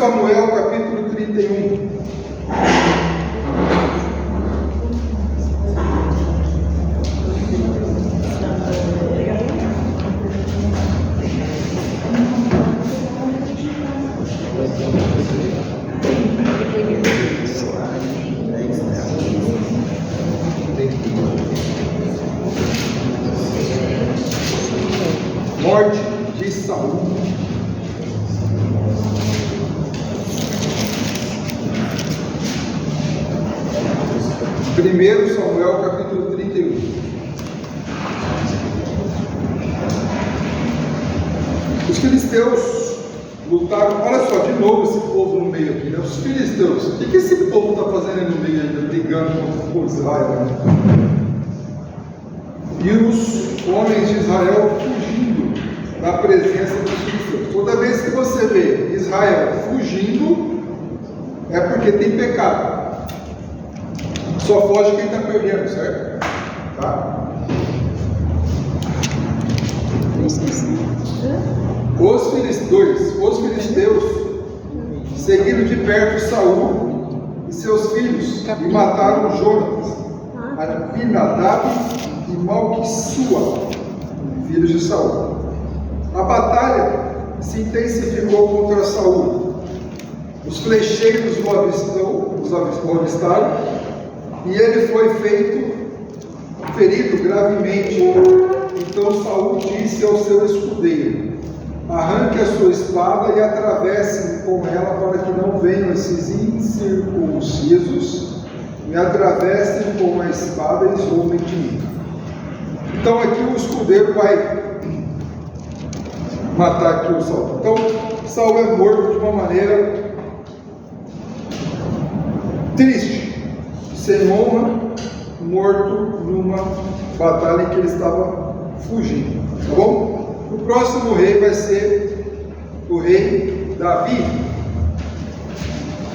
Samuel, capítulo 31. Morte de Saul. Primeiro Samuel, capítulo 31. Os filisteus lutaram. Olha só, de novo esse povo no meio aqui, né? Os filisteus. O que esse povo está fazendo no meio ainda, brigando contra o povo de Israel? E os homens de Israel fugindo da presença dos filisteus. Toda vez que você vê Israel fugindo, é porque tem pecado. Só foge quem está perdendo, certo? Tá? Os filisteus seguiram de perto Saul e seus filhos e mataram Jonatas, Abinadab e Malquissua, filhos de Saul. A batalha se intensificou contra Saul. Os flecheiros o avistaram e ele foi ferido gravemente. Então Saul disse ao seu escudeiro: arranque a sua espada e atravesse com ela, para que não venham esses incircuncisos, me atravessem com a espada e zombem de mim. Então aqui o escudeiro vai matar aqui o Saul. Então Saul é morto de uma maneira triste, sem honra, morto numa batalha em que ele estava fugindo. Tá bom? O próximo rei vai ser o rei Davi.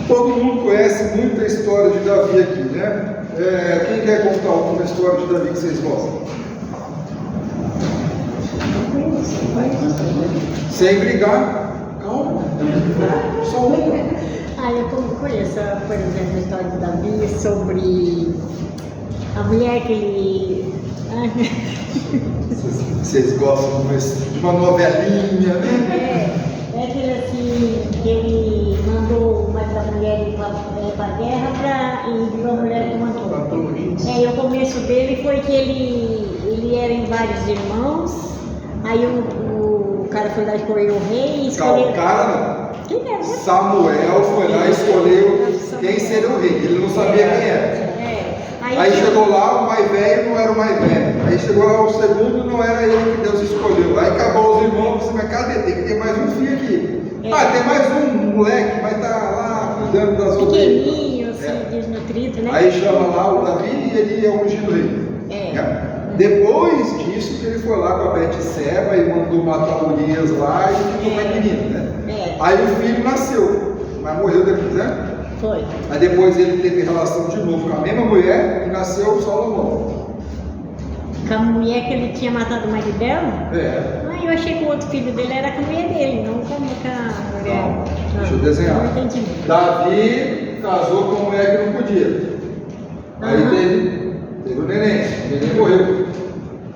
Todo mundo conhece muita história de Davi aqui, né? Quem quer contar alguma história de Davi que vocês gostam? Sem brigar, calma. Só uma. Eu conheço, por exemplo, a história de Davi sobre a mulher que ele. Vocês gostam de uma novelinha, né? É aquele assim, que ele mandou uma da mulher ir para a guerra e virou a mulher que mandou. E o começo dele foi que ele era em vários irmãos, aí o cara foi lá escolher o rei e escolheu. O cara não. Quem era? Samuel foi lá e escolheu quem seria o rei. Ele não sabia quem era. Aí chegou lá, o mais velho não era o mais velho. Aí chegou lá o segundo, não era ele que Deus escolheu. Aí acabou os irmãos, você vai, cadê? Tem que ter mais um filho aqui. Tem mais um moleque, mas tá lá cuidando das ovelhas. Pequenininho, assim, desnutrido, né? Aí chama lá o Davi e ele é ungido rei. Depois disso que ele foi lá com a Betseba e mandou matar Urias lá e ficou mais menino, né? Aí o filho nasceu, mas morreu depois, né? Foi. Aí depois ele teve relação de novo com a mesma mulher e nasceu o Salomão. Com a mulher que ele tinha matado o marido dela? Eu achei que o outro filho dele era com a mulher dele, não com a mulher. Não, deixa eu desenhar. Não entendi. Davi casou com uma mulher que não podia. Aí teve o neném morreu.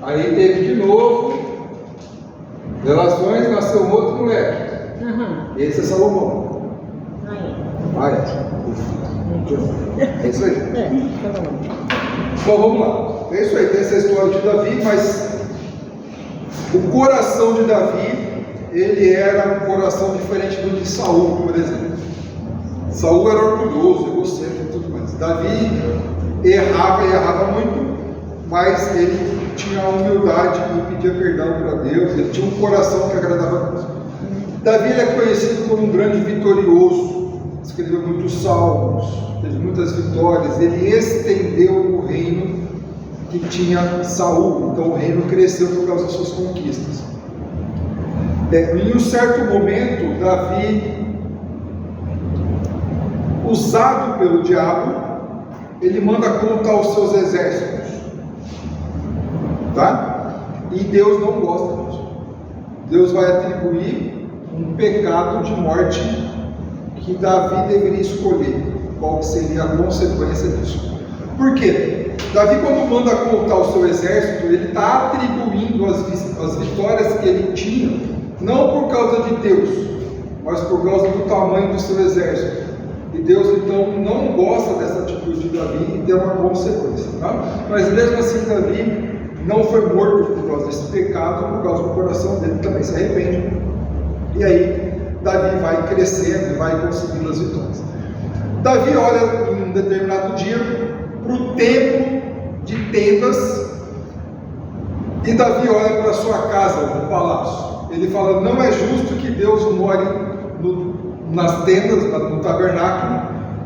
Aí teve de novo relações, nasceu um outro moleque. Esse é Salomão. É isso aí. Bom, vamos lá. É isso aí, tem essa história de Davi, mas o coração de Davi, ele era um coração diferente do de Saul, por exemplo. Saul era orgulhoso, egocêntrico e tudo mais. Davi errava muito, mas ele tinha a humildade e pedia perdão para Deus, ele tinha um coração que agradava a Deus. Davi é conhecido como um grande vitorioso, escreveu muitos salmos, teve muitas vitórias, ele estendeu o reino que tinha Saul, então o reino cresceu por causa das suas conquistas. Em um certo momento, Davi, usado pelo diabo, ele manda contar os seus exércitos, tá? E Deus não gosta disso. Deus vai atribuir um pecado de morte que Davi deveria escolher qual seria a consequência disso. Por quê? Davi, quando manda contar o seu exército, ele está atribuindo as vitórias que ele tinha, não por causa de Deus, mas por causa do tamanho do seu exército. E Deus, então, não gosta dessa atitude de Davi e tem uma consequência. Tá? Mas mesmo assim, Davi não foi morto por causa desse pecado, por causa do coração dele também se arrepende. E aí, Davi vai crescendo e vai conseguindo as vitórias. Davi olha em um determinado dia para o templo de tendas, e Davi olha para a sua casa, no palácio. Ele fala: não é justo que Deus more nas tendas, no tabernáculo.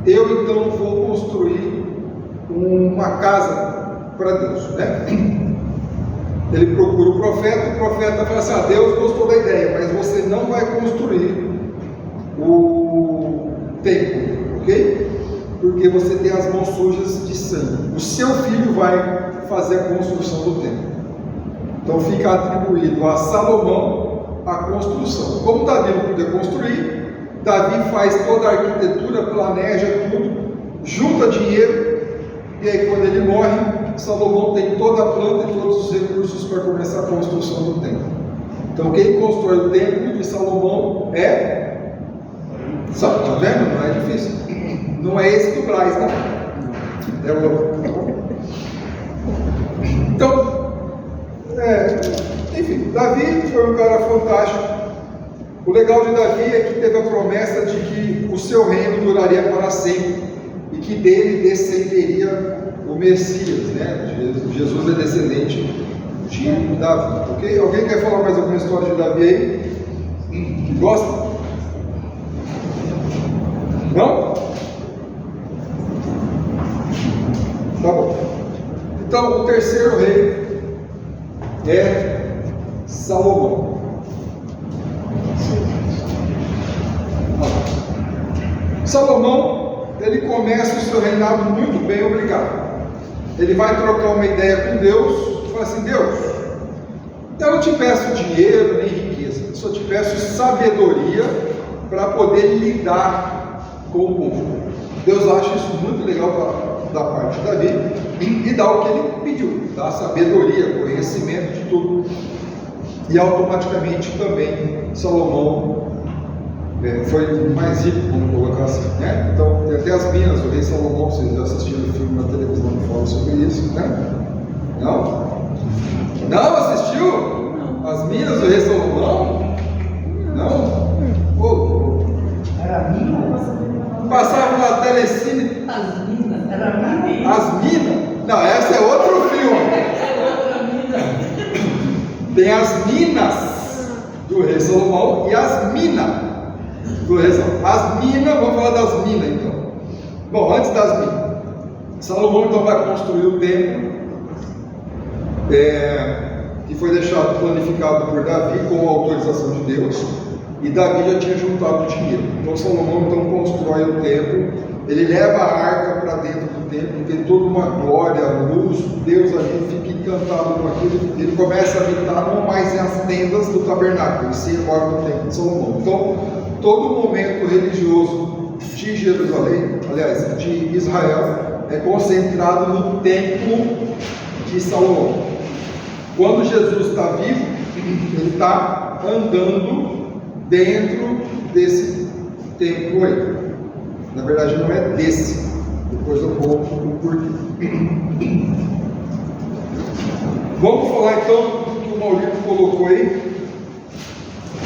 Eu então vou construir uma casa para Deus, né? Ele procura o profeta fala assim: Deus gostou da ideia, mas você não vai construir o templo, ok? Porque você tem as mãos sujas de sangue. O seu filho vai fazer a construção do templo. Então fica atribuído a Salomão a construção. Como Davi não podia construir, Davi faz toda a arquitetura, planeja tudo, junta dinheiro, e aí quando ele morre, Salomão tem toda a planta e todos os recursos para começar a construção do templo. Então quem constrói o templo de Salomão é... Está vendo? Não é difícil. Não é esse do Braz, né? É o outro. Então, enfim, Davi foi um cara fantástico. O legal de Davi é que teve a promessa de que o seu reino duraria para sempre e que dele descenderia o Messias, né? Jesus é descendente de Davi, ok? Alguém quer falar mais alguma história de Davi aí? Gosta? Não? Tá bom. Então, o terceiro rei é Salomão. Salomão, ele começa o seu reinado muito bem, obrigado. Ele vai trocar uma ideia com Deus e fala assim: Deus, eu não te peço dinheiro nem riqueza, eu só te peço sabedoria para poder lidar com o povo. Deus acha isso muito legal da parte de Davi e dá o que ele pediu, dá sabedoria, conhecimento de tudo. E automaticamente também Salomão foi mais rico, vamos colocar assim, né? Então tem até as minas do rei Salomão, vocês já assistiram o filme na televisão que fala sobre isso, né? Não? Não assistiu? As minas do rei Salomão? Não? Era mina? Passava na telecine. As minas? Era mina? As minas? Não, essa é outro filme. Outra mina. Tem as minas do rei Salomão e as minas do rei Salomão. As minas, vamos falar das minas então. Bom, antes das minas, Salomão então vai construir o templo, que foi deixado planificado por Davi com a autorização de Deus. E Davi já tinha juntado dinheiro. Então Salomão então constrói o templo. Ele leva a arca para dentro do templo, tem toda uma glória, luz, Deus ali fica encantado com aquilo. Ele começa a habitar não mais nas tendas do tabernáculo, e sim agora no templo de Salomão. Então, todo momento religioso de Jerusalém, aliás, de Israel, é concentrado no templo de Salomão. Quando Jesus está vivo, ele está andando dentro desse templo aí. Na verdade não é desse. Depois eu vou o porquê. Vamos falar então do que o Maurício colocou aí.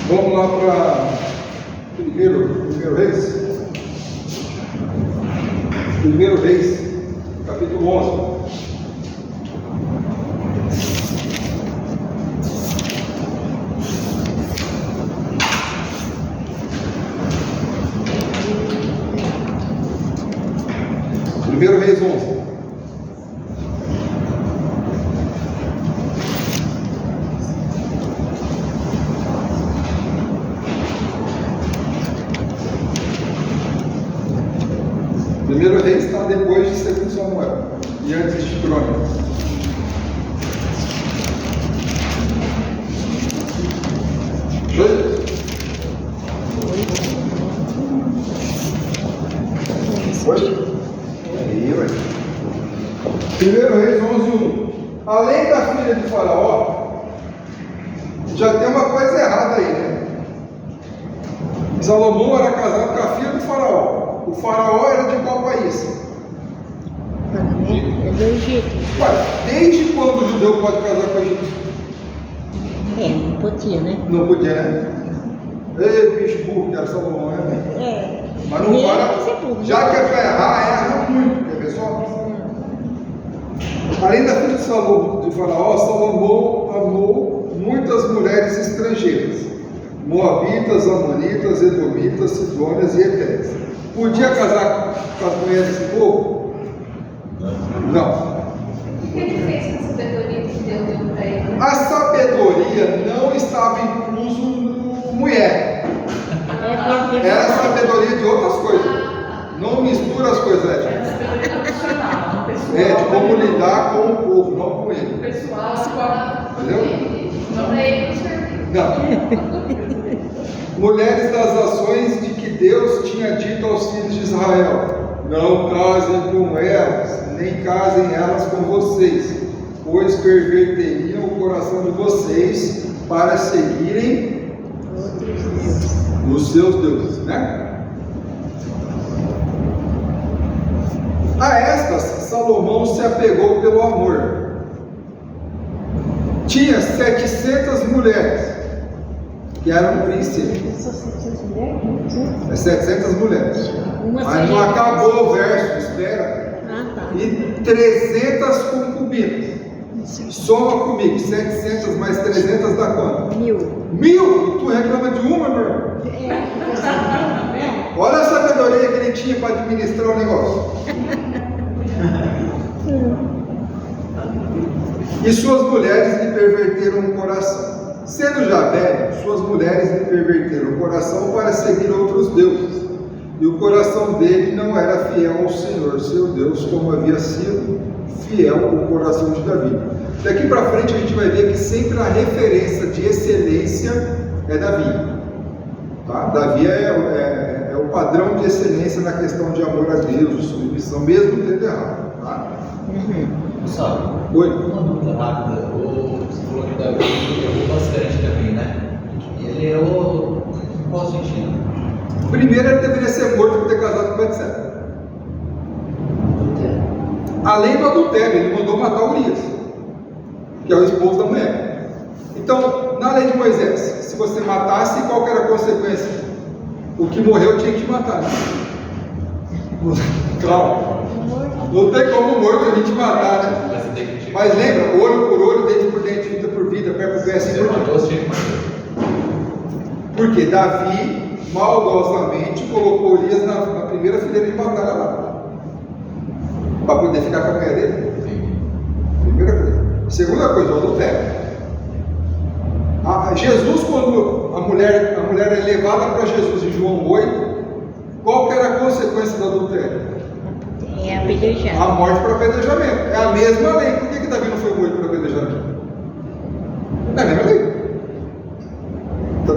Vamos lá para primeiro Reis. Primeiro Reis, capítulo 11. Primeiro Reis 11. Primeiro Reis está depois de 2 Samuel e antes de Crônicas. 1 Reis 11:1. Além da filha de Faraó, já tem uma coisa errada aí, né? Salomão era casado com a filha do Faraó. O Faraó era de qual país? É do Egito. Ué, desde quando o judeu pode casar com o egípcio? Não podia, né? Não podia, né? Ei, bicho burro, que era Salomão, né? Mas não para. Já que é para errar, erra muito, quer ver só? Além da filha de Faraó, Salomão amou muitas mulheres estrangeiras, moabitas, amonitas, edomitas, sidônias e etéias. Podia casar com as mulheres desse povo? Não. O que ele fez com a sabedoria que Deus deu para ele? A sabedoria não estava incluso no mulher. Era a sabedoria de outras coisas. Não mistura as coisas, É sabedoria profissional, pessoal. de como lidar com o povo, não com ele. Pessoal, Entendeu? Não para ele não servir. Não. Mulheres das ações de que Deus tinha dito aos filhos de Israel: não casem com elas, nem casem elas com vocês, pois perverteriam o coração de vocês para seguirem os seus deuses, né? A estas, Salomão se apegou pelo amor. Tinha 700 mulheres, que eram princesas. 700 mulheres. Mas não acabou o verso, espera. E 300 concubinas. Soma comigo, 700 mais 300 dá quanto? 1000. 1000? E tu reclama de uma, meu irmão? Olha a sabedoria que ele tinha para administrar o negócio. E suas mulheres lhe perverteram o coração. Sendo já velho, suas mulheres lhe perverteram o coração para seguir outros deuses. E o coração dele não era fiel ao Senhor, seu Deus, como havia sido fiel o coração de Davi. Daqui para frente a gente vai ver que sempre a referência de excelência é Davi. Tá? Davi é o padrão de excelência na questão de amor a Deus, de submissão, mesmo tendo errado. Tá? Pessoal, Oi. uma dúvida rápida. Você falou que Davi é bastante também, né? Ele é o. Em qual sentido? Primeiro, ele deveria ser morto por ter casado com Betseba. Além do adultério, ele mandou matar Urias, que é o esposo da mulher. Então, na lei de Moisés, se você matasse, qual que era a consequência? O que morreu tinha que te matar. Né? Claro. Não tem como morto a gente matar, né? Mas lembra, olho por olho, dente por dente, vida por vida, pé por pé, assim por diante. Porque Davi, maldosamente, colocou Urias na primeira fileira de batalha lá, para poder ficar com a mulher dele. Primeira coisa. Segunda coisa, o adultério. Jesus, quando a mulher é levada para Jesus em João 8, qual que era a consequência do adultério? É apedrejado. A morte por apedrejamento. É a mesma lei. Por que Davi não foi morto por apedrejamento? É a mesma lei.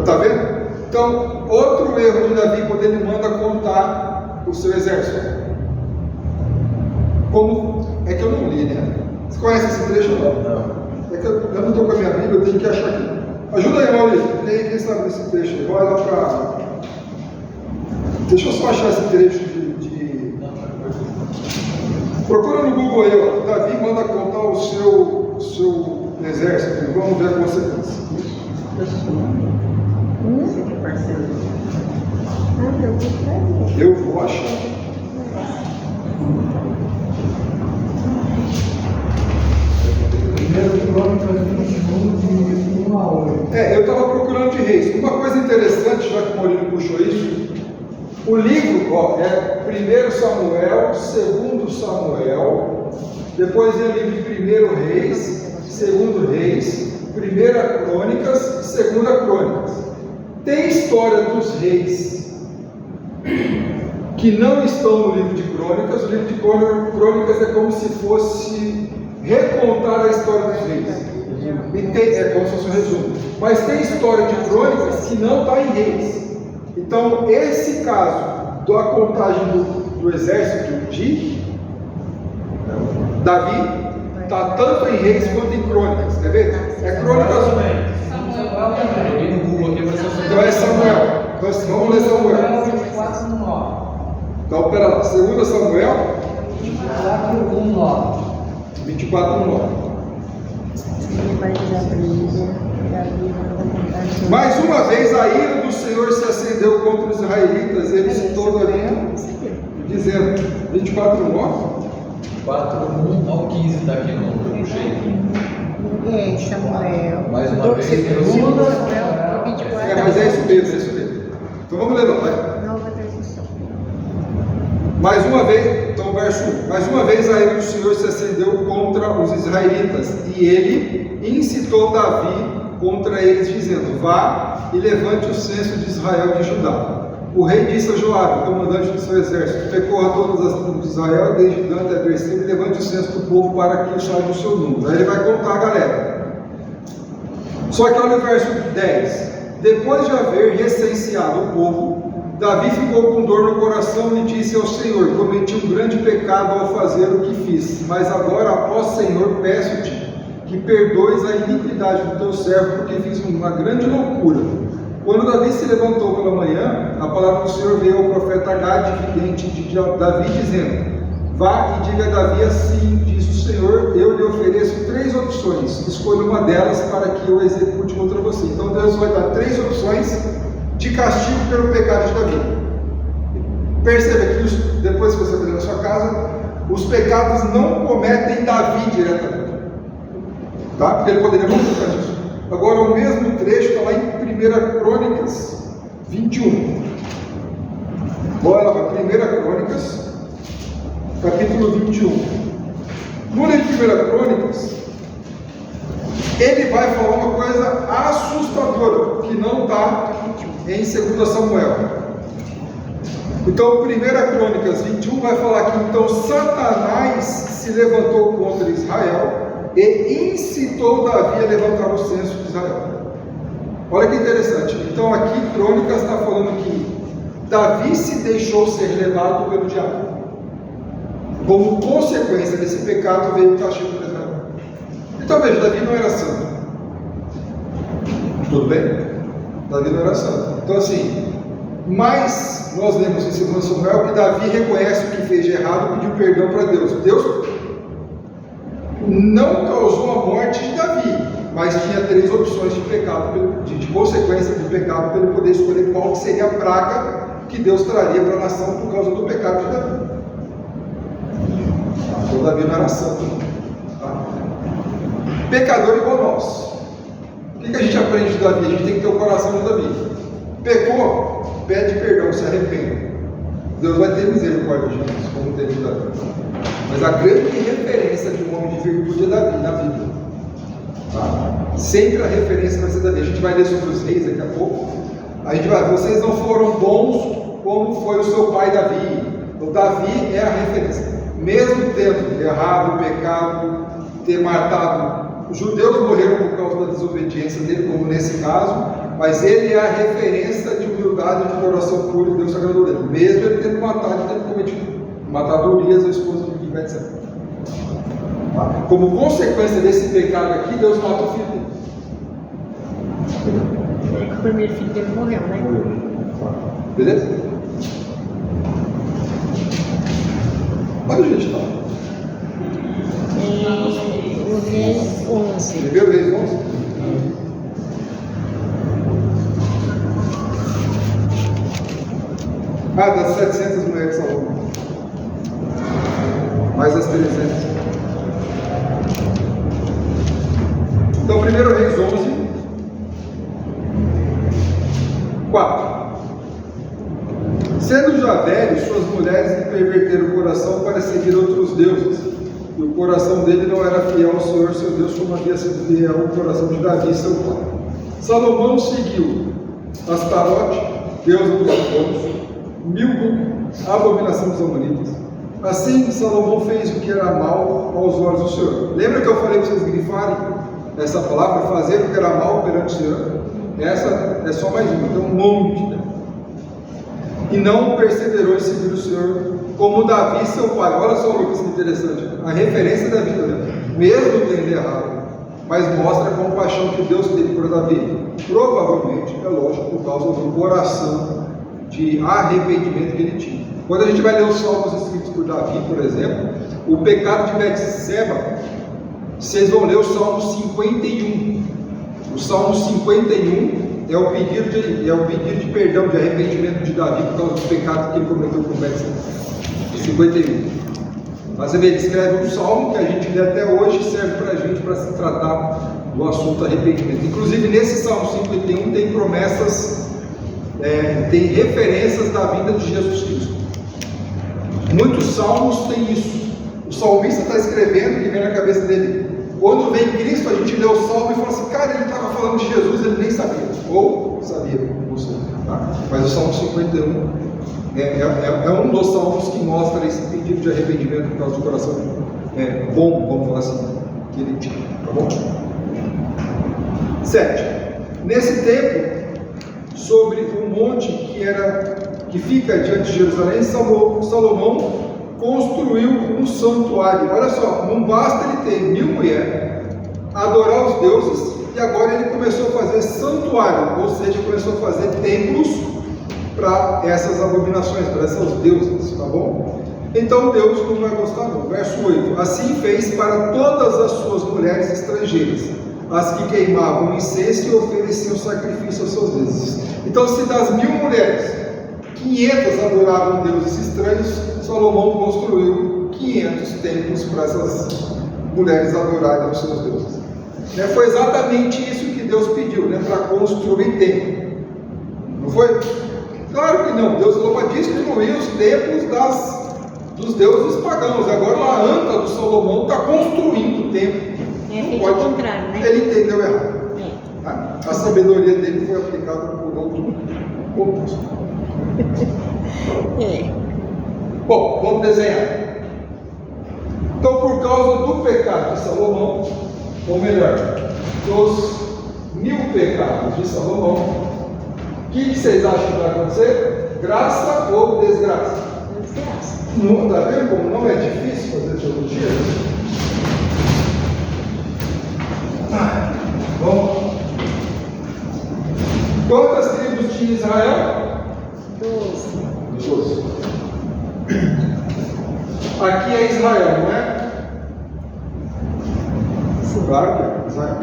Tá vendo? Então, outro erro de Davi, quando ele manda contar o seu exército. Como é que eu não li, né? Você conhece esse trecho ou não? Não. É que eu não estou com a minha Bíblia, eu tenho que achar aqui. Ajuda aí, Maurício. Quem sabe esse trecho aí? Vai lá para. Deixa eu só achar esse trecho de. Procura no Google aí, ó. Davi manda contar o seu exército. Vamos ver a consequência. Eu vou achar. Primeiro Crônicas 21, de 1 a 8. Eu estava procurando de Reis. Uma coisa interessante, já que o Maurício puxou isso, o livro é 1 Samuel, 2 Samuel, depois vem o livro de 1 Reis, 2 Reis, 1 Crônicas e 2 Crônicas. Tem história dos reis que não estão no livro de Crônicas. O livro de Crônicas é como se fosse recontar a história dos reis. É como se fosse um resumo. Mas tem história de Crônicas que não está em Reis. Então, esse caso da contagem do exército de Davi está tanto em Reis quanto em Crônicas, quer ver? É Crônicas. Joguei no Google aqui, mas Então é Samuel. Então, vamos ler Samuel. 24 no 9. Então, pera lá, 2 Samuel 24 no 9. 24 no 9. Ele vai usar para ele, Davi manda contar sobre- Mais uma vez a ira do Senhor se acendeu contra os israelitas, ele citou ali, dizendo, 24 no 9. 4, 1 ao 15 está aqui no puxei. É, Samuel. Mais uma vez, Segundo segundo Samuel, 24. Mas é isso mesmo, é isso mesmo. Então vamos ler, vai. Nova tradução. Mais uma vez, então verso 1. Mais uma vez a ira do Senhor se acendeu contra os israelitas, e ele incitou Davi contra eles, dizendo: vá e levante o censo de Israel e de Judá. O rei disse a Joabe, comandante do seu exército: percorra todas as tribos de Israel, desde Dan até Berseba, e levante o censo do povo para que saiba o seu número. Aí ele vai contar a galera. Só que olha o verso 10. Depois de haver recenseado o povo, Davi ficou com dor no coração e disse ao Senhor: cometi um grande pecado ao fazer o que fiz, mas agora, ó Senhor, peço-te que perdoes a iniquidade do teu servo, porque fiz uma grande loucura. Quando Davi se levantou pela manhã, a palavra do Senhor veio ao profeta Gade, vidente de Davi, dizendo: vá e diga a Davi assim, diz o Senhor, eu lhe ofereço 3 opções, escolha uma delas para que eu execute contra você. Então Deus vai dar 3 opções de castigo pelo pecado de Davi. Perceba que depois que você fazer na sua casa, os pecados não cometem Davi diretamente, tá? Porque ele poderia complicar disso. Agora o mesmo trecho está lá em 1 Crônicas 21. Bora lá, 1 Crônicas, capítulo 21. No livro de 1 Crônicas, ele vai falar uma coisa assustadora, que não está em 2 Samuel. Então, 1 Crônicas 21 vai falar que então Satanás se levantou contra Israel e incitou Davi a levantar o censo de Israel. Olha que interessante. Então aqui Crônicas está falando que Davi se deixou ser levado pelo diabo. Como consequência desse pecado veio o castigo para Israel. Então veja, Davi não era santo. Tudo bem? Davi não era santo. Então assim, mas nós lemos em 2 Samuel que Davi reconhece o que fez de errado e pediu perdão para Deus. Deus não causou a morte de Davi, mas tinha 3 opções de pecado, de consequência do pecado, para ele poder escolher qual seria a praga que Deus traria para a nação por causa do pecado de Davi. Então Davi não era santo, tá? Pecador igual nós. O que a gente aprende de Davi? A gente tem que ter o coração de Davi. Pecou, pede perdão, se arrepende. Deus vai ter misericórdia de nós, como teve de Davi. Mas a grande referência de um homem de virtude é Davi na Bíblia. Tá? Sempre a referência vai ser Davi. A gente vai ler sobre os reis daqui a pouco. A gente vai, vocês não foram bons como foi o seu pai Davi. O Davi é a referência. Mesmo tendo errado, pecado, ter matado, os judeus morreram por causa da desobediência dele, como nesse caso, mas ele é a referência de humildade, de coração puro e Deus se agradou dele. Mesmo ele tendo matado e tendo cometido matado Urias, a esposa de Betseba. Como consequência desse pecado aqui, Deus mata o filho dele. O primeiro filho dele morreu, né? Beleza? Onde a gente está? O Reis 11. Primeiro Reis 11? Das 700 mulheres de Salomão. Mais as 300. Então, 1 Reis 11, 4. Sendo já velhos, suas mulheres lhe perverteram o coração para seguir outros deuses. E o coração dele não era fiel ao Senhor, seu Deus, como havia sido fiel o coração de Davi, seu pai. Salomão seguiu Astarote, deusa dos amorreus, Milcom, abominação dos amonitas. Assim, Salomão fez o que era mal aos olhos do Senhor. Lembra que eu falei para vocês grifarem essa palavra, fazer o que era mal perante o Senhor? Essa é só mais uma, tem um monte dela. E não perseverou em seguir o Senhor, como Davi, seu pai. Olha só uma coisa interessante, a referência da vida dele, mesmo tendo errado, mas mostra a compaixão que Deus teve por Davi. Provavelmente, é lógico, por causa do coração de arrependimento que ele tinha. Quando a gente vai ler os salmos escritos por Davi, por exemplo, o pecado de Betseba, vocês vão ler o Salmo 51. O Salmo 51 é o pedido de perdão, de arrependimento de Davi por causa do pecado que ele cometeu com Betseba. 51. Mas você vê, ele escreve um salmo que a gente lê até hoje, serve para a gente para se tratar do assunto arrependimento. Inclusive nesse Salmo 51 tem promessas, tem referências da vinda de Jesus Cristo. Muitos salmos têm isso. O salmista está escrevendo, que vem na cabeça dele, quando vem Cristo, a gente lê o salmo e fala assim, cara, ele estava falando de Jesus, ele nem sabia, ou sabia, não sei, tá? Mas o Salmo 51 é um dos salmos que mostra esse pedido de arrependimento por causa do coração bom, vamos falar assim, que ele tinha, tá bom? 7. Nesse tempo, sobre um monte que fica diante de Jerusalém, Salomão construiu um santuário. Olha só, não basta ele ter 1000 mulheres, adorar os deuses, e agora ele começou a fazer santuário, ou seja, começou a fazer templos para essas abominações, para essas deusas, tá bom? Então Deus não vai gostar não. Verso 8: assim fez para todas as suas mulheres estrangeiras, as que queimavam incenso e ofereciam sacrifício aos seus deuses. Então, se das 1000 mulheres, 500 adoravam deuses estranhos, Salomão construiu 500 templos para essas mulheres adorarem os seus deuses. Foi exatamente isso que Deus pediu, para construir templo. Não foi? Claro que não. Deus falou para destruir os templos dos deuses pagãos. Agora a anta do Salomão está construindo o templo. Feito ao contrário, né? Ele entendeu errado. Tá? A sabedoria dele foi aplicada por outro contexto. Bom, vamos desenhar. Então, por causa do pecado de Salomão, ou melhor, dos 1000 pecados de Salomão, o que vocês acham que vai acontecer? Graça ou desgraça? Desgraça. Está vendo como não é difícil fazer teologia? Bom, quantas tribos tinha Israel? 12. Aqui é Israel, não é? Claro que é Israel.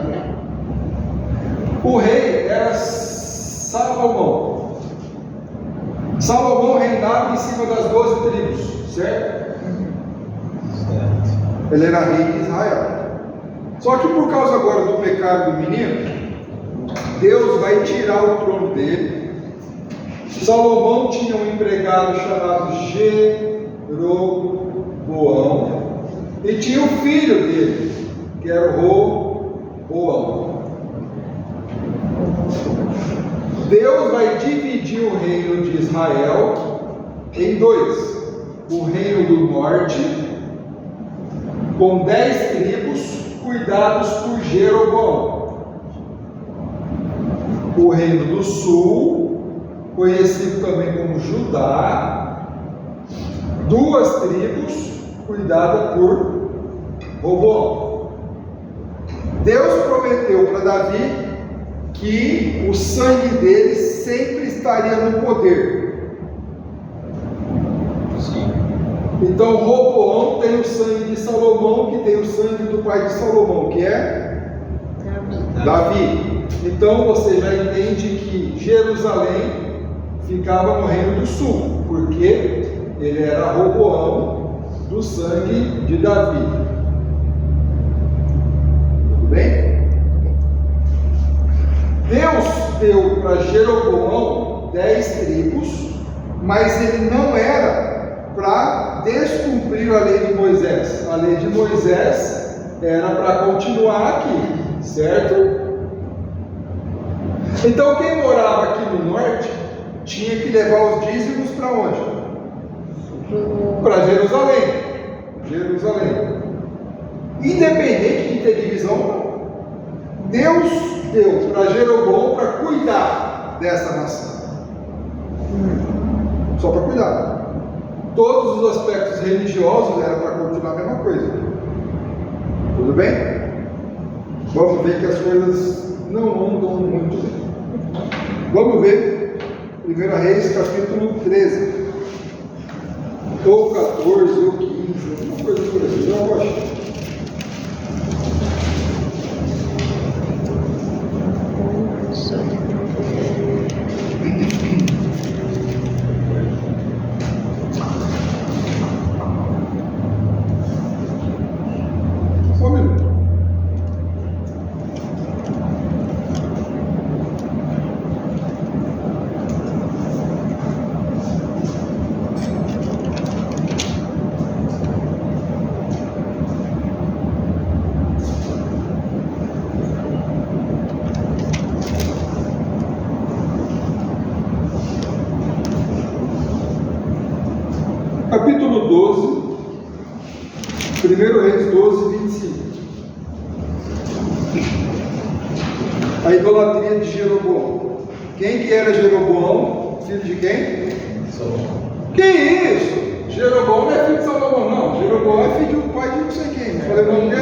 O rei era Salomão. Salomão reinava em cima das 12 tribos, certo? Ele era rei de Israel. Só que por causa agora do pecado do menino, Deus vai tirar o trono dele. Salomão tinha um empregado chamado Jeroboão, e tinha o filho dele, que era o Roboão. Deus vai dividir o reino de Israel em dois: o reino do norte, com 10 tribos, cuidados por Jeroboão. O reino do sul, conhecido também como Judá, 2 tribos, cuidadas por Roboão. Deus prometeu para Davi que o sangue dele sempre estaria no poder. Sim. Então Roboão tem o sangue de Salomão, que tem o sangue do pai de Salomão, que é Davi. Então você já entende que Jerusalém ficava no reino do sul, porque ele era Roboão do sangue de Davi. Tudo bem? Deus deu para Jeroboão 10 tribos, mas ele não era para descumprir a lei de Moisés. A lei de Moisés era para continuar aqui, certo? Então quem morava aqui no norte tinha que levar os dízimos para onde? Para Jerusalém. Independente de ter divisão, Deus deu para Jeroboão para cuidar dessa nação. Só para cuidar. todos os aspectos religiosos era para continuar a mesma coisa. Tudo bem? Vamos ver que as coisas não andam muito bem. Vamos ver 1 Reis capítulo 13, ou 14, ou 15, alguma coisa por aí, eu acho. Só um minuto. Capítulo 12, 1 Reis 12, 25. A idolatria de Jeroboão. Quem que era Jeroboão? Filho de quem? Salomão. Que isso? Jeroboão não é filho de Salomão, não. Jeroboão é filho do pai de não sei quem. Não falei o nome dele?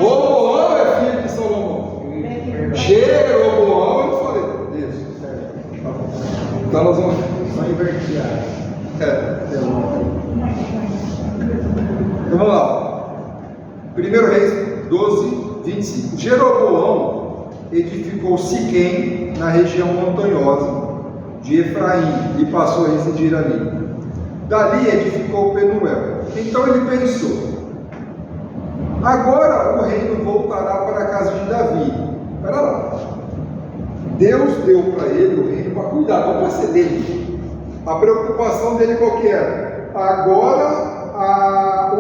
Roboão é filho de Salomão. Jeroboão, eu falei. Isso. Então nós vamos. Só invertir. Então vamos lá. 1 Reis 12, 25. Jeroboão edificou Siquém na região montanhosa de Efraim e passou a residir ali. Dali edificou Penuel. Então ele pensou: agora o reino voltará para a casa de Davi. Espera lá. Deus deu para ele o reino para cuidar, não para ser dele. A preocupação dele qual que era? Agora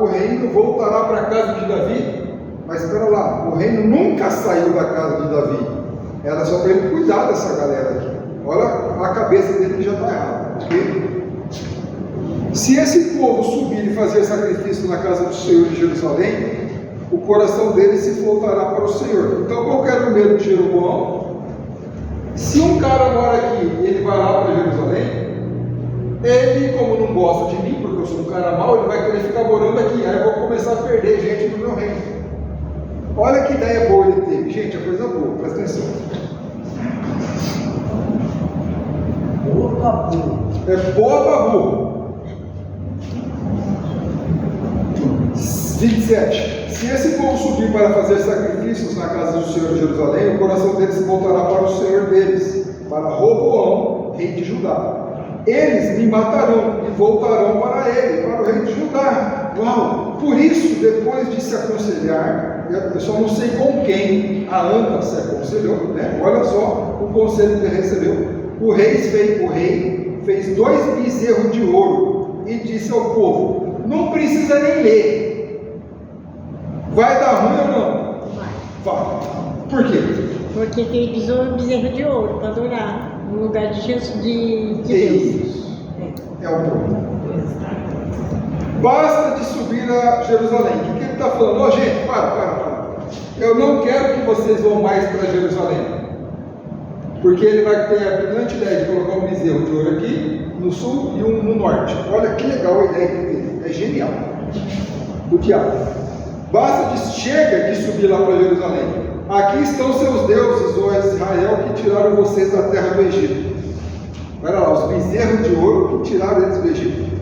o reino voltará para a casa de Davi. Mas espera lá, o reino nunca saiu da casa de Davi. Era só para ele cuidar dessa galera aqui. Olha, a cabeça dele já está errada. Okay? Se esse povo subir e fazer sacrifício na casa do Senhor em Jerusalém, o coração dele se voltará para o Senhor. Então qual que era o medo de Jeroboão? Se um cara mora aqui e ele vai lá para Jerusalém, ele, como não gosta de mim, porque eu sou um cara mau, ele vai querer ficar morando aqui. Aí eu vou começar a perder gente no meu reino. Olha que ideia boa ele teve. Gente, é coisa boa, presta atenção. É boa pra burro. 27. Se esse povo subir para fazer sacrifícios na casa do Senhor de Jerusalém, o coração deles se voltará para o Senhor deles, para Roboão, rei de Judá. Eles me matarão e voltarão para ele, para o rei de Judá. Uau! Por isso, depois de se aconselhar, eu só não sei com quem a Anta se aconselhou, né? Olha só o conselho que ele recebeu. O rei fez 2 bezerros de ouro e disse ao povo: não precisa nem ler. Vai dar ruim ou não? Vai. Por quê? Porque ele pisou um bezerro de ouro para adorar no lugar de Jesus, de Deus. Isso. É o problema. Basta de subir a Jerusalém. O que ele está falando? Ó, gente, para. Eu não quero que vocês vão mais para Jerusalém. Porque ele vai ter a brilhante ideia de colocar um bezerro de ouro aqui no sul e um no norte. Olha que legal a ideia que ele teve. É genial. O diabo. Chega de subir lá para Jerusalém. Aqui estão seus deuses, ó Israel, que tiraram vocês da terra do Egito. Olha lá, os bezerros de ouro que tiraram eles do Egito.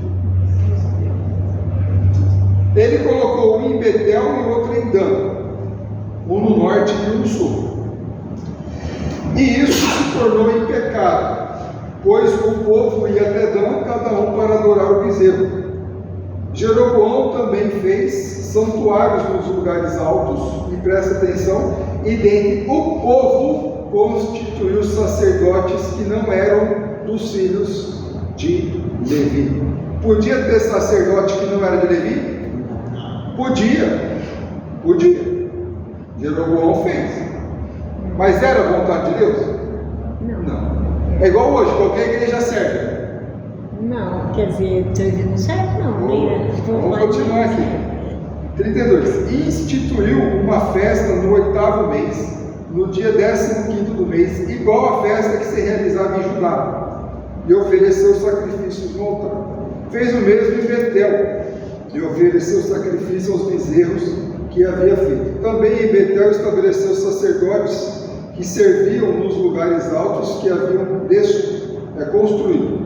Ele colocou um em Betel e outro em Dan, um no norte e um no sul. E isso se tornou em pecado, pois o povo ia até Dan, cada um para adorar o bezerro. Jeroboão também fez santuários nos lugares altos, e presta atenção, e dentre o povo constituiu sacerdotes que não eram dos filhos de Levi. Podia ter sacerdote que não era de Levi? Podia. Jeroboão fez. Mas era a vontade de Deus? Não. É igual hoje, qualquer igreja serve. Não, quer dizer, não serve não. Vamos continuar aqui. 32. Instituiu uma festa no 8º mês, no dia 15º do mês, igual à festa que se realizava em Judá, e ofereceu sacrifícios no altar. Fez o mesmo em Betel, e ofereceu sacrifício aos bezerros que havia feito. Também em Betel estabeleceu sacerdotes que serviam nos lugares altos que haviam construído.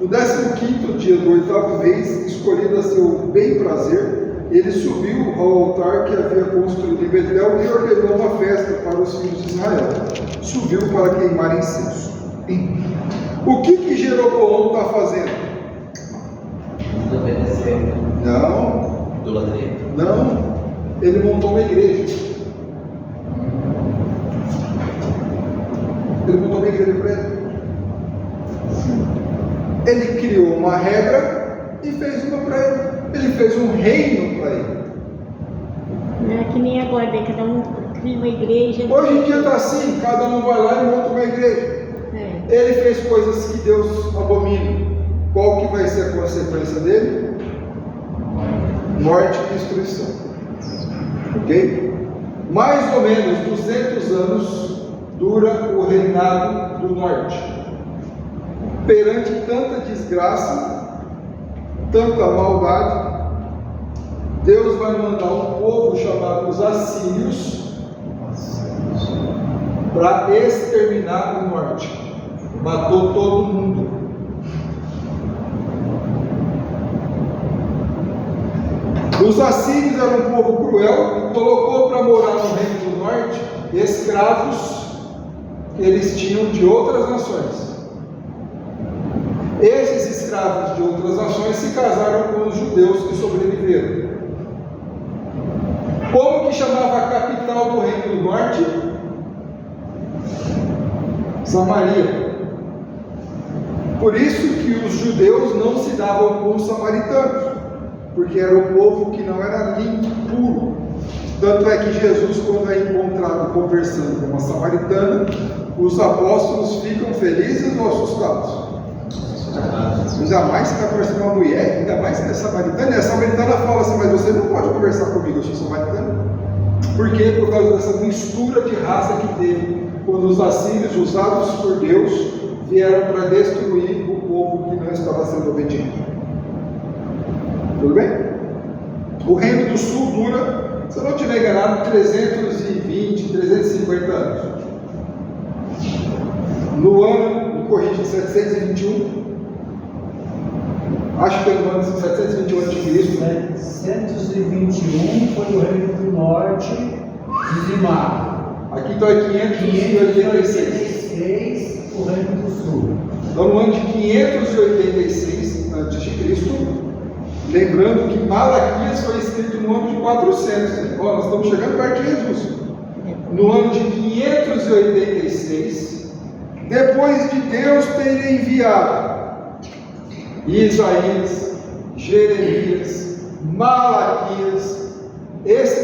No 15º dia do 8º mês, escolhido a seu bem prazer, ele subiu ao altar que havia construído em Betel e ordenou uma festa para os filhos de Israel. Subiu para queimar incenso. O que Jeroboão está fazendo? Desobedeceu. Não. Idolatria. Não. Ele montou uma igreja. Ele montou uma igreja para ele. Ele criou uma regra e fez uma para ele. Ele fez um reino para ele. Não é que nem agora, né? Cada um cria uma igreja. Hoje em dia está assim, cada um vai lá e monta uma igreja. Ele fez coisas que Deus abomina. Qual que vai ser a consequência dele? Morte e destruição. Ok? Mais ou menos 200 anos dura o reinado do norte. Perante tanta desgraça, tanta maldade, Deus vai mandar um povo chamado os assírios para exterminar o norte. Matou todo mundo. Os assírios eram um povo cruel e colocou para morar no reino do norte escravos que eles tinham de outras nações. Esses escravos de outras nações se casaram com os judeus que sobreviveram. Como que chamava a capital do reino do norte? Samaria. Por isso que os judeus não se davam com os samaritanos, porque era um povo que não era limpo, puro. Tanto é que Jesus, quando é encontrado conversando com uma samaritana, os apóstolos ficam felizes ou assustados? Ainda mais que está conversando com uma mulher, ainda mais que é samaritana. E a samaritana fala assim: mas você não pode conversar comigo, eu sou samaritana. Por quê? Por causa dessa mistura de raça que teve quando os assírios, usados por Deus, vieram para destruir o povo que não estava sendo obediente. Tudo bem? O reino do sul dura, se eu não estiver enganado, 320, 350 anos. No ano, me corrija, 721. Acho que é no ano 721 a.C. 721 foi o reino do norte dizimado. Aqui está 586. O reino do sul. Então, no ano de 586 a.C., lembrando que Malaquias foi escrito no ano de 400. Nós estamos chegando perto de Jesus. No ano de 586, depois de Deus ter enviado Isaías, Jeremias, Malaquias,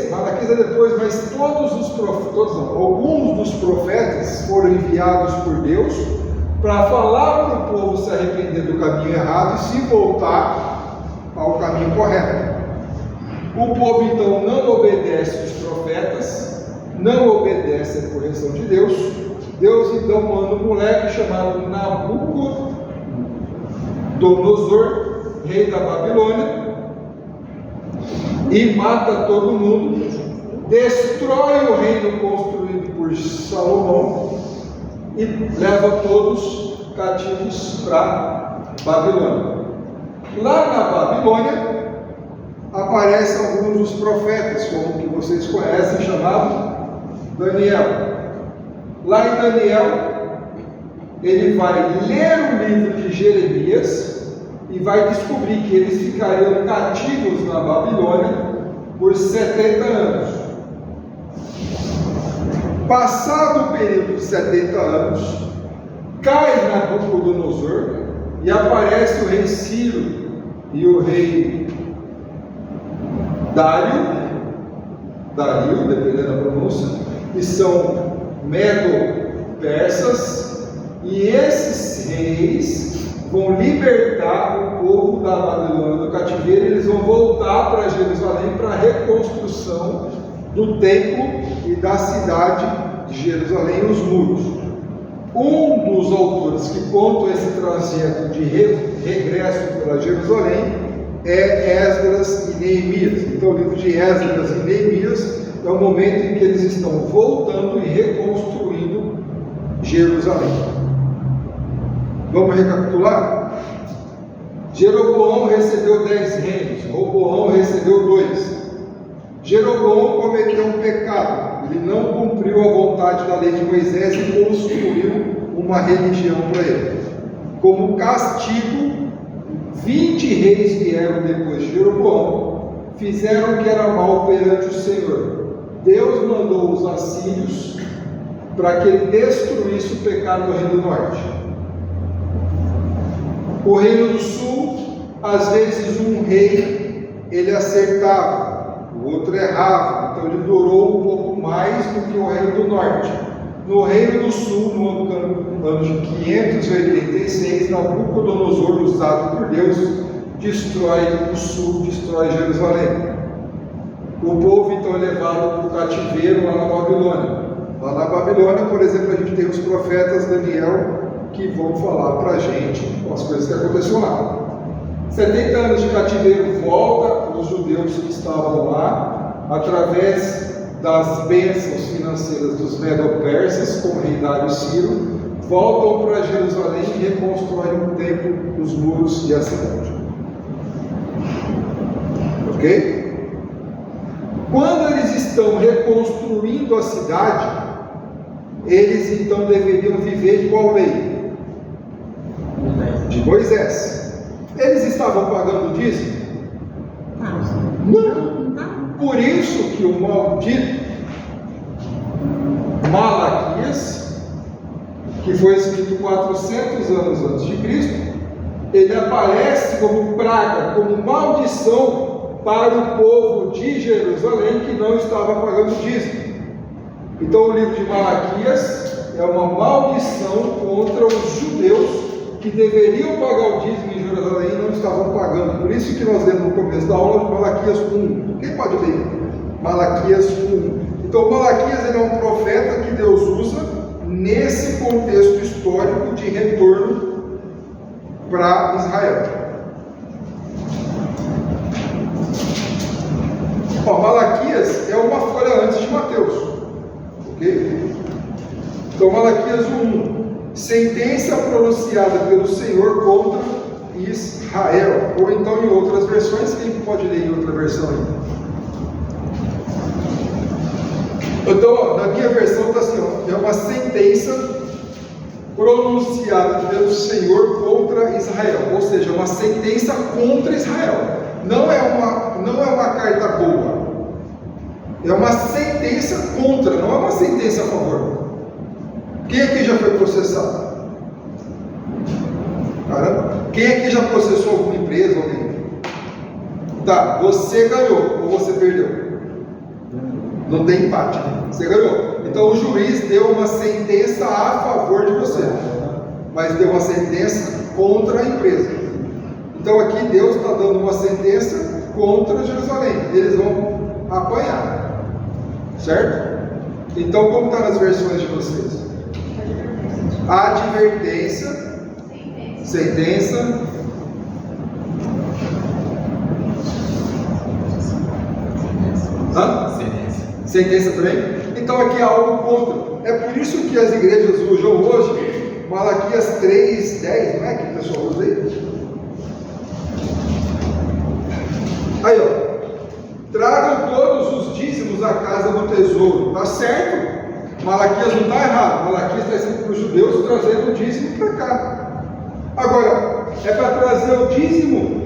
Malaquias é depois, mas alguns dos profetas foram enviados por Deus para falar para o povo se arrepender do caminho errado e se voltar ao caminho correto. O povo então não obedece os profetas, não obedece a correção de Deus. Deus então manda um moleque chamado Nabucodonosor, rei da Babilônia, e mata todo mundo, destrói o reino construído por Salomão e leva todos cativos para Babilônia. Lá na Babilônia aparecem alguns dos profetas, como que vocês conhecem, chamado Daniel. Lá em Daniel, ele vai ler o livro de Jeremias e vai descobrir que eles ficariam cativos na Babilônia por 70 anos. Passado o período de 70 anos, cai Nabucodonosor e aparece o rei Ciro e o rei Dário, dependendo da pronúncia, que são medo-persas, e esses reis vão libertar o povo da Babilônia do cativeiro. Eles vão voltar para Jerusalém para a reconstrução do templo e da cidade de Jerusalém, os muros. Um dos autores que conta esse trajeto de regresso para Jerusalém é Esdras e Neemias. Então, o livro de Esdras e Neemias é o momento em que eles estão voltando e reconstruindo Jerusalém. Vamos recapitular? Jeroboão recebeu 10 reinos, Roboão recebeu 2. Jeroboão cometeu um pecado, ele não cumpriu a vontade da lei de Moisés e construiu uma religião para ele. Como castigo, 20 reis vieram depois de Jeroboão, fizeram o que era mal perante o Senhor. Deus mandou os assírios para que ele destruísse o pecado do Reino do Norte. O Reino do Sul, às vezes um rei, ele acertava, o outro errava, então ele durou um pouco mais do que o Reino do Norte. No Reino do Sul, no ano de 586, Nabucodonosor, usado por Deus, destrói o sul, destrói Jerusalém. O povo então é levado para o cativeiro lá na Babilônia. Lá na Babilônia, por exemplo, a gente tem os profetas Daniel, que vão falar para a gente as coisas que aconteceram lá. 70 anos de cativeiro, volta os judeus que estavam lá, através das bênçãos financeiras dos Medo-Persas, com o rei Dário Ciro, voltam para Jerusalém e reconstroem o templo, os muros e a cidade. Ok? Quando eles estão reconstruindo a cidade, eles então deveriam viver de qual lei? De Moisés. Eles estavam pagando dízimo? Não. Por isso que o maldito Malaquias, que foi escrito 400 anos antes de Cristo, ele aparece como praga, como maldição para o povo de Jerusalém que não estava pagando dízimo. Então o livro de Malaquias é uma maldição contra os judeus que deveriam pagar o dízimo em Jerusalém e não estavam pagando. Por isso que nós lemos no começo da aula de Malaquias 1. Quem pode ler? Malaquias 1. Então Malaquias ele é um profeta que Deus usa nesse contexto histórico de retorno para Israel. Malaquias é uma folha antes de Mateus. Ok? Então Malaquias 1. Sentença pronunciada pelo Senhor contra Israel. Ou então em outras versões, quem pode ler em outra versão aí? Então, na minha versão está assim, é uma sentença pronunciada pelo Senhor contra Israel. Ou seja, uma sentença contra Israel. Não é uma carta boa. É uma sentença contra, não é uma sentença a favor. Quem aqui já foi processado? Caramba. Quem aqui já processou alguma empresa? Alguém? Tá, você ganhou ou você perdeu? Não tem empate, né? Você ganhou. Então o juiz deu uma sentença a favor de você, mas deu uma sentença contra a empresa. Então aqui Deus está dando uma sentença contra Jerusalém. Eles vão apanhar. Certo? Então como está nas versões de vocês? Advertência, sentença, sentença também. Então aqui há algo contra. É por isso que as igrejas usam hoje Malaquias 3:10, não é que o pessoal usa aí? Aí ó, tragam todos os dízimos à casa do tesouro. Tá certo? Malaquias não está errado. Malaquias está escrito para os judeus trazendo o dízimo para cá. Agora, é para trazer o dízimo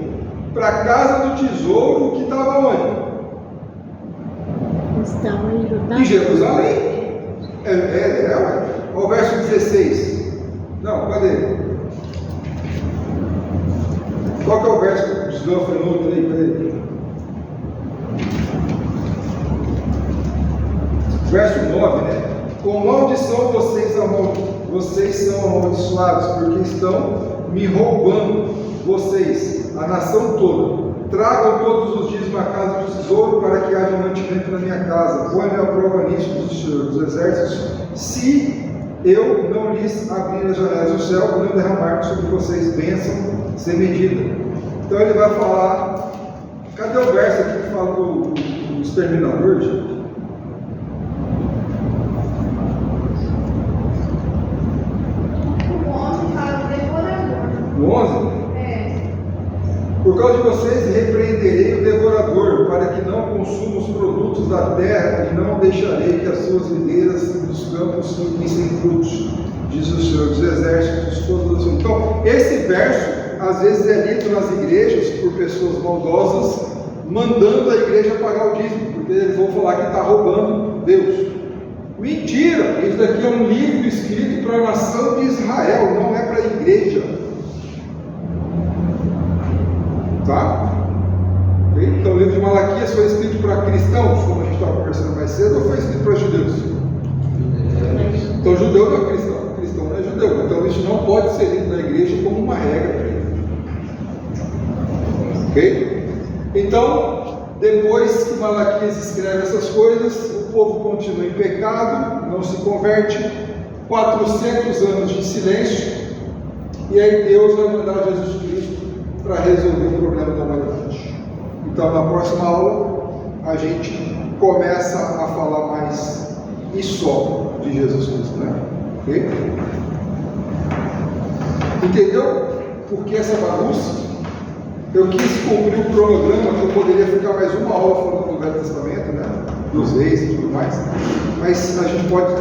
para a casa do tesouro que estava onde? Estava em Judá. Em Jerusalém. Olha o verso 16. Não, cadê? Qual que é o verso que o Gislão foi no outro aí? Cadê? Verso 9, né? Com maldição vocês são amaldiçoados, porque estão me roubando, vocês, a nação toda. Tragam todos os dízimos à casa do tesouro, para que haja mantimento na minha casa. Ponham a prova nisso, diz o Senhor dos Exércitos, se eu não lhes abri as janelas do céu, não derramar sobre vocês bênção sem medida. Então ele vai falar, cadê o verso aqui que fala do exterminador, gente? No 11? Por causa de vocês repreenderei o devorador, para que não consuma os produtos da terra, e não deixarei que as suas videiras dos campos fiquem sem frutos, diz o Senhor dos Exércitos todos. Então, esse verso, às vezes é lido nas igrejas por pessoas maldosas, mandando a igreja pagar o dízimo, porque eles vão falar que está roubando Deus. Mentira! Isso daqui é um livro escrito para a nação de Israel, não é para a igreja. Tá? Então o livro de Malaquias foi escrito para cristãos, como a gente estava conversando mais cedo, ou foi escrito para judeus? Então judeu não é cristão, cristão não é judeu. Então isso não pode ser lido na igreja como uma regra. Ok? Então, depois que Malaquias escreve essas coisas, o povo continua em pecado, não se converte, 400 anos de silêncio, e aí Deus vai mandar Jesus Cristo para resolver o problema da humanidade. Então, na próxima aula, a gente começa a falar mais e só de Jesus Cristo, né? Ok? Entendeu por que essa bagunça? Eu quis cumprir o cronograma, que eu poderia ficar mais uma aula falando do Velho Testamento, né? Dos reis e tudo mais, mas a gente pode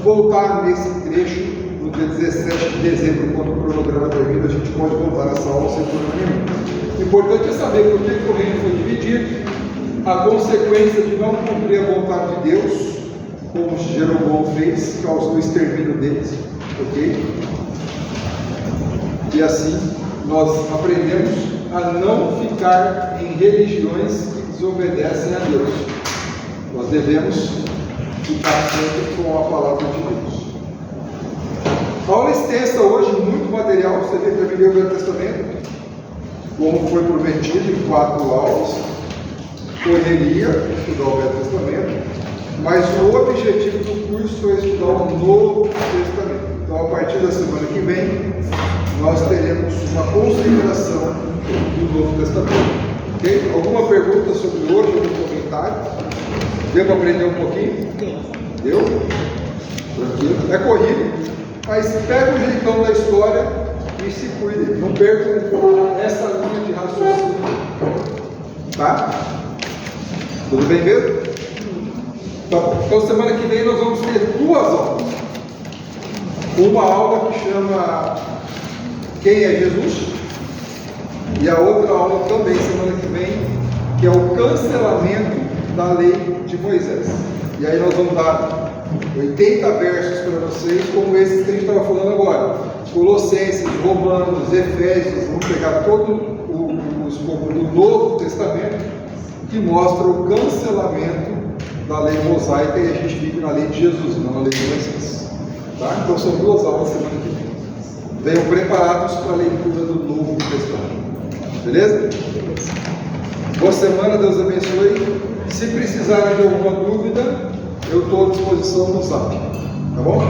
voltar nesse trecho no dia 17 de dezembro, quando o cronograma termina, a gente pode voltar nessa aula sem problema nenhum. O importante é saber por que o reino foi dividido, a consequência de não cumprir a vontade de Deus, como Jeroboão fez, causou o extermínio deles, ok? E assim nós aprendemos a não ficar em religiões que desobedecem a Deus. Nós devemos ficar sempre com a palavra de Deus. Aula extensa hoje, muito material. Você vê que eu terminei o Velho Testamento, como foi prometido, em 4 aulas. Correria, estudar o Velho Testamento, mas o objetivo do curso é estudar o Novo Testamento. Então, a partir da semana que vem, nós teremos uma consideração do Novo Testamento. Okay? Alguma pergunta sobre hoje, algum comentário? Deu para aprender um pouquinho? Deu? Tranquilo? É corrido, mas pega o jeitão da história e se cuide. Não perca essa linha de raciocínio. Tá? Tudo bem mesmo? Tá bom. Então, semana que vem nós vamos ter 2 aulas. Uma aula que chama Quem é Jesus? E a outra aula também, semana que vem, que é o cancelamento da lei de Moisés. E aí nós vamos dar 80 versos para vocês, como esses que a gente estava falando agora. Colossenses, Romanos, Efésios, vamos pegar todo o escopo do Novo Testamento, que mostra o cancelamento da lei mosaica, e a gente vive na lei de Jesus, não na lei de Moisés. Tá? Então são 2 aulas semana que vem. Venham preparados para a leitura do Novo Testamento. Beleza? Boa semana, Deus abençoe. Se precisarem de alguma dúvida, eu estou à disposição no Zap. Tá bom?